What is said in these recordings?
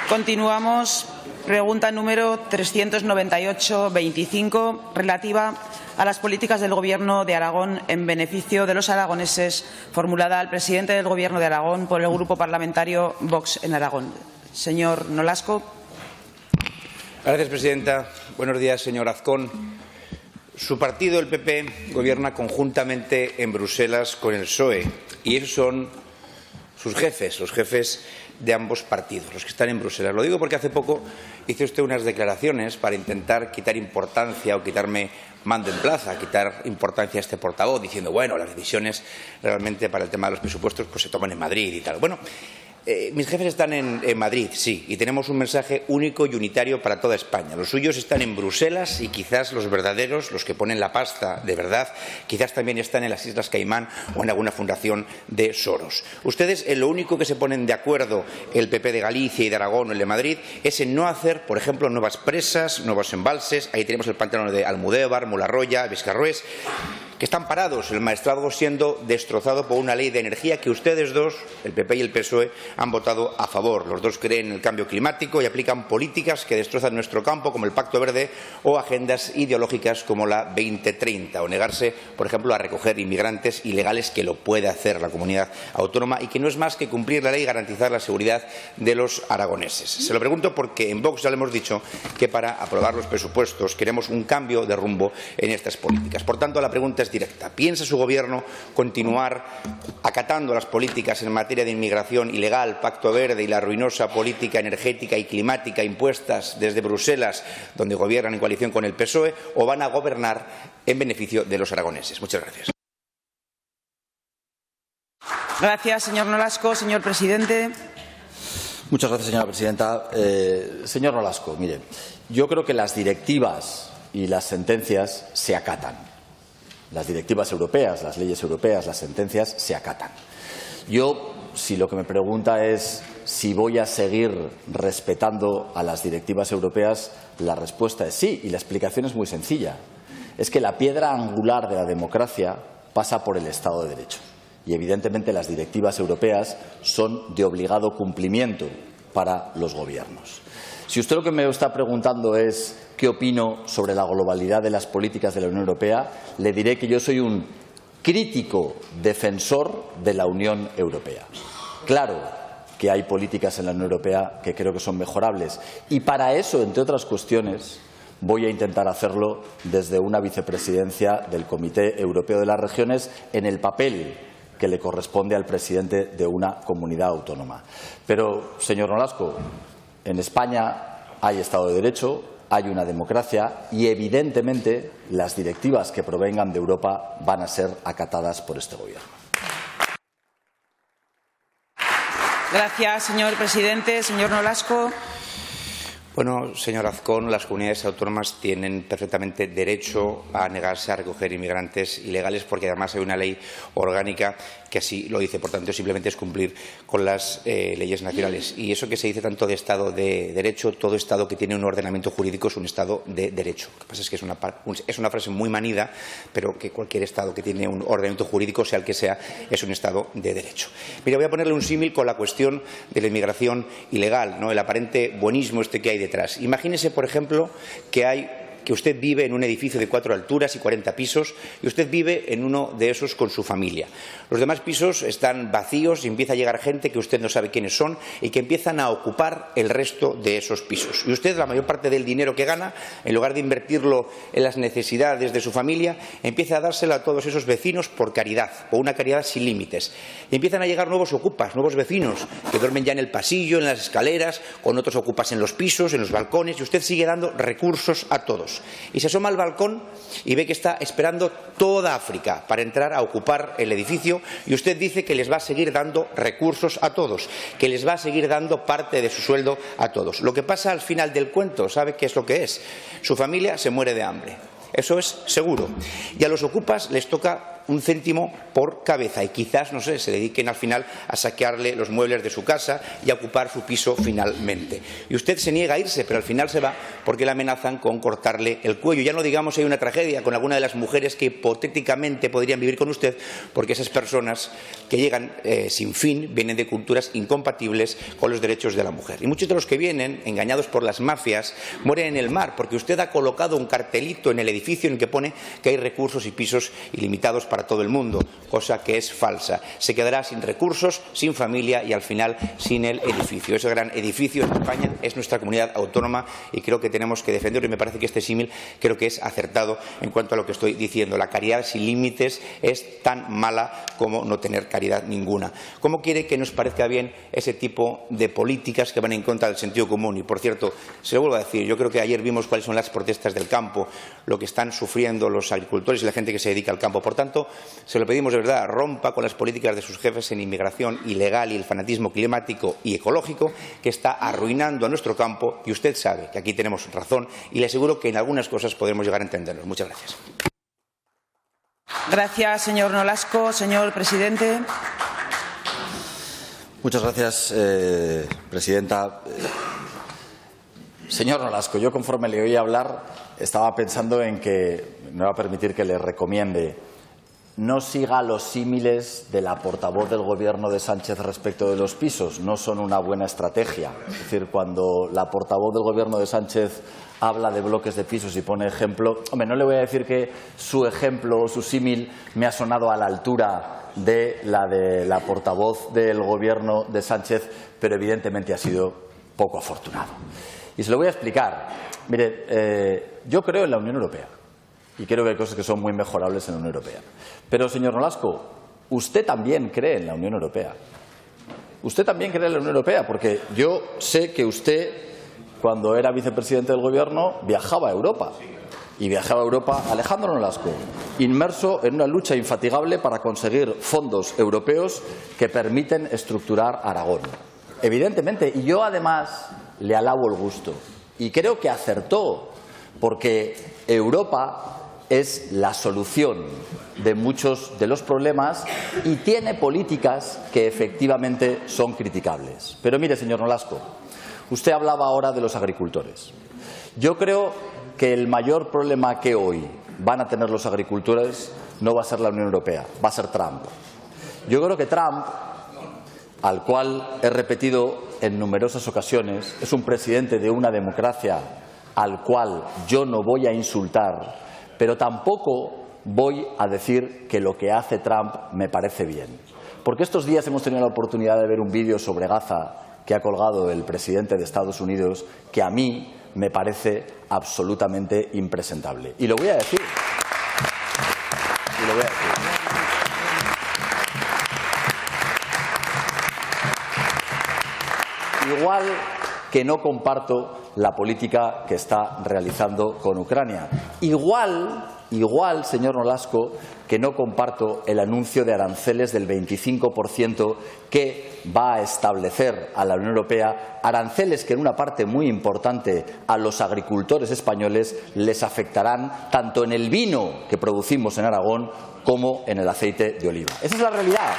Continuamos. Pregunta número 398-25, relativa a las políticas del Gobierno de Aragón en beneficio de los aragoneses, formulada al presidente del Gobierno de Aragón por el Grupo Parlamentario Vox en Aragón. Señor Nolasco. Gracias, presidenta. Buenos días, señor Azcón. Su partido, el PP, gobierna conjuntamente en Bruselas con el PSOE y esos son sus jefes, los jefes de ambos partidos, los que están en Bruselas. Lo digo porque hace poco hizo usted unas declaraciones para intentar quitar importancia o quitarme mando en plaza, quitar importancia a este portavoz, diciendo, bueno, las decisiones realmente para el tema de los presupuestos pues se toman en Madrid y tal. Bueno, mis jefes están en Madrid, sí, y tenemos un mensaje único y unitario para toda España. Los suyos están en Bruselas y quizás los verdaderos, los que ponen la pasta de verdad, quizás también están en las Islas Caimán o en alguna fundación de Soros. Ustedes, en lo único que se ponen de acuerdo el PP de Galicia y de Aragón o el de Madrid es en no hacer, por ejemplo, nuevas presas, nuevos embalses. Ahí tenemos el pantano de Almudévar, Mularroya, Viscarrués, que están parados, el maestrazgo siendo destrozado por una ley de energía que ustedes dos, el PP y el PSOE, han votado a favor. Los dos creen en el cambio climático y aplican políticas que destrozan nuestro campo, como el Pacto Verde, o agendas ideológicas como la 2030, o negarse, por ejemplo, a recoger inmigrantes ilegales, que lo puede hacer la comunidad autónoma y que no es más que cumplir la ley y garantizar la seguridad de los aragoneses. Se lo pregunto porque en Vox ya le hemos dicho que para aprobar los presupuestos queremos un cambio de rumbo en estas políticas. Por tanto, la pregunta es directa. ¿Piensa su Gobierno continuar acatando las políticas en materia de inmigración ilegal, Pacto Verde y la ruinosa política energética y climática impuestas desde Bruselas, donde gobiernan en coalición con el PSOE, o van a gobernar en beneficio de los aragoneses? Muchas gracias. Gracias, señor Nolasco. Señor presidente. Muchas gracias, señora presidenta. Señor Nolasco, mire, yo creo que las directivas y las sentencias se acatan. Las directivas europeas, las leyes europeas, las sentencias se acatan. Yo, si lo que me pregunta es si voy a seguir respetando a las directivas europeas, la respuesta es sí, y la explicación es muy sencilla. Es que la piedra angular de la democracia pasa por el Estado de Derecho. Y, evidentemente, las directivas europeas son de obligado cumplimiento para los gobiernos. Si usted lo que me está preguntando es qué opino sobre la globalidad de las políticas de la Unión Europea, le diré que yo soy un crítico defensor de la Unión Europea. Claro que hay políticas en la Unión Europea que creo que son mejorables y para eso, entre otras cuestiones, voy a intentar hacerlo desde una vicepresidencia del Comité Europeo de las Regiones en el papel que le corresponde al presidente de una comunidad autónoma. Pero, señor Nolasco, en España hay Estado de Derecho, hay una democracia y, evidentemente, las directivas que provengan de Europa van a ser acatadas por este Gobierno. Gracias, señor presidente. Señor Nolasco. Bueno, señor Azcón, las comunidades autónomas tienen perfectamente derecho a negarse a recoger inmigrantes ilegales porque además hay una ley orgánica que así lo dice. Por tanto, simplemente es cumplir con las leyes nacionales. Y eso que se dice tanto de Estado de Derecho, todo Estado que tiene un ordenamiento jurídico es un Estado de Derecho. Lo que pasa es que es una frase muy manida, pero que cualquier Estado que tiene un ordenamiento jurídico, sea el que sea, es un Estado de Derecho. Mira, voy a ponerle un símil con la cuestión de la inmigración ilegal, ¿no? El aparente buenismo que hay detrás. Imagínese, por ejemplo, que usted vive en un edificio de 4 alturas y 40 pisos y usted vive en uno de esos con su familia. Los demás pisos están vacíos y empieza a llegar gente que usted no sabe quiénes son y que empiezan a ocupar el resto de esos pisos. Y usted, la mayor parte del dinero que gana, en lugar de invertirlo en las necesidades de su familia, empieza a dárselo a todos esos vecinos por caridad, o una caridad sin límites. Y empiezan a llegar nuevos ocupas, nuevos vecinos, que duermen ya en el pasillo, en las escaleras, con otros ocupas en los pisos, en los balcones, y usted sigue dando recursos a todos. Y se asoma al balcón y ve que está esperando toda África para entrar a ocupar el edificio y usted dice que les va a seguir dando recursos a todos, que les va a seguir dando parte de su sueldo a todos. Lo que pasa al final del cuento, ¿sabe qué es lo que es? Su familia se muere de hambre. Eso es seguro. Y a los ocupas les toca un céntimo por cabeza y quizás, no sé, se dediquen al final a saquearle los muebles de su casa y a ocupar su piso finalmente. Y usted se niega a irse, pero al final se va porque le amenazan con cortarle el cuello. Ya no digamos si hay una tragedia con alguna de las mujeres que hipotéticamente podrían vivir con usted, porque esas personas que llegan sin fin vienen de culturas incompatibles con los derechos de la mujer. Y muchos de los que vienen, engañados por las mafias, mueren en el mar, porque usted ha colocado un cartelito en el edificio en el que pone que hay recursos y pisos ilimitados para todo el mundo, cosa que es falsa. Se quedará sin recursos, sin familia y al final sin el edificio. Ese gran edificio en España es nuestra comunidad autónoma y creo que tenemos que defenderlo, y me parece que este símil creo que es acertado en cuanto a lo que estoy diciendo. La caridad sin límites es tan mala como no tener caridad ninguna. ¿Cómo quiere que nos parezca bien ese tipo de políticas que van en contra del sentido común? Y, por cierto, se lo vuelvo a decir, yo creo que ayer vimos cuáles son las protestas del campo, lo que están sufriendo los agricultores y la gente que se dedica al campo. Por tanto, se lo pedimos de verdad, rompa con las políticas de sus jefes en inmigración ilegal y el fanatismo climático y ecológico que está arruinando a nuestro campo, y usted sabe que aquí tenemos razón y le aseguro que en algunas cosas podremos llegar a entendernos. Muchas gracias. Gracias, señor Nolasco. Señor presidente. Muchas gracias, presidenta. Señor Nolasco, yo conforme le oí hablar estaba pensando en que me va a permitir que le recomiende no siga los símiles de la portavoz del Gobierno de Sánchez respecto de los pisos. No son una buena estrategia. Es decir, cuando la portavoz del Gobierno de Sánchez habla de bloques de pisos y pone ejemplo, hombre, no le voy a decir que su ejemplo o su símil me ha sonado a la altura de la portavoz del Gobierno de Sánchez, pero evidentemente ha sido poco afortunado. Y se lo voy a explicar. Mire, yo creo en la Unión Europea y creo que hay cosas que son muy mejorables en la Unión Europea. Pero, señor Nolasco, usted también cree en la Unión Europea. Usted también cree en la Unión Europea, porque yo sé que usted, cuando era vicepresidente del Gobierno, viajaba a Europa. Y viajaba a Europa Alejandro Nolasco, inmerso en una lucha infatigable para conseguir fondos europeos que permiten estructurar Aragón. Evidentemente, y yo además le alabo el gusto. Y creo que acertó, porque Europa es la solución de muchos de los problemas y tiene políticas que efectivamente son criticables. Pero mire, señor Nolasco, usted hablaba ahora de los agricultores. Yo creo que el mayor problema que hoy van a tener los agricultores no va a ser la Unión Europea, va a ser Trump. Yo creo que Trump, al cual he repetido en numerosas ocasiones, es un presidente de una democracia al cual yo no voy a insultar, pero tampoco voy a decir que lo que hace Trump me parece bien. Porque estos días hemos tenido la oportunidad de ver un vídeo sobre Gaza que ha colgado el presidente de Estados Unidos, que a mí me parece absolutamente impresentable. Y lo voy a decir. Igual que no comparto la política que está realizando con Ucrania. Igual, señor Nolasco, que no comparto el anuncio de aranceles del 25% que va a establecer a la Unión Europea, aranceles que en una parte muy importante a los agricultores españoles les afectarán tanto en el vino que producimos en Aragón como en el aceite de oliva. Esa es la realidad.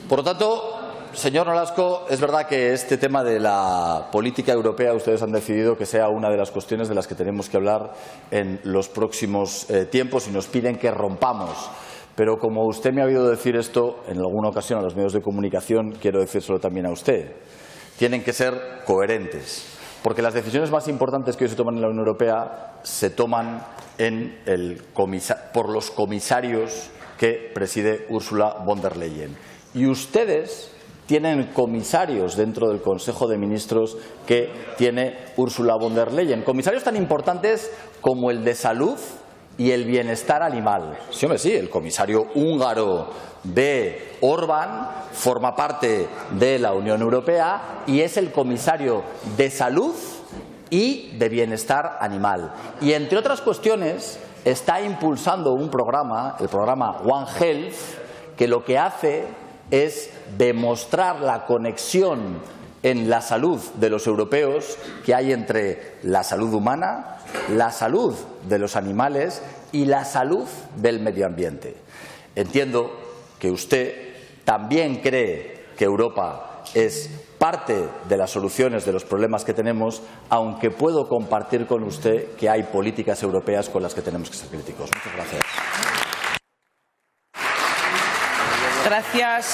Por lo tanto, señor Nolasco, es verdad que este tema de la política europea ustedes han decidido que sea una de las cuestiones de las que tenemos que hablar en los próximos tiempos y nos piden que rompamos. Pero como usted me ha oído decir esto en alguna ocasión a los medios de comunicación, quiero decírselo también a usted. Tienen que ser coherentes, porque las decisiones más importantes que hoy se toman en la Unión Europea se toman por los comisarios que preside Ursula von der Leyen. Y ustedes tienen comisarios dentro del Consejo de Ministros que tiene Ursula von der Leyen. Comisarios tan importantes como el de Salud y el Bienestar Animal. Sí, hombre, sí, el comisario húngaro de Orbán forma parte de la Unión Europea y es el comisario de Salud y de Bienestar Animal. Y, entre otras cuestiones, está impulsando un programa, el programa One Health, que lo que hace es demostrar la conexión en la salud de los europeos que hay entre la salud humana, la salud de los animales y la salud del medio ambiente. Entiendo que usted también cree que Europa es parte de las soluciones de los problemas que tenemos, aunque puedo compartir con usted que hay políticas europeas con las que tenemos que ser críticos. Muchas gracias. Gracias.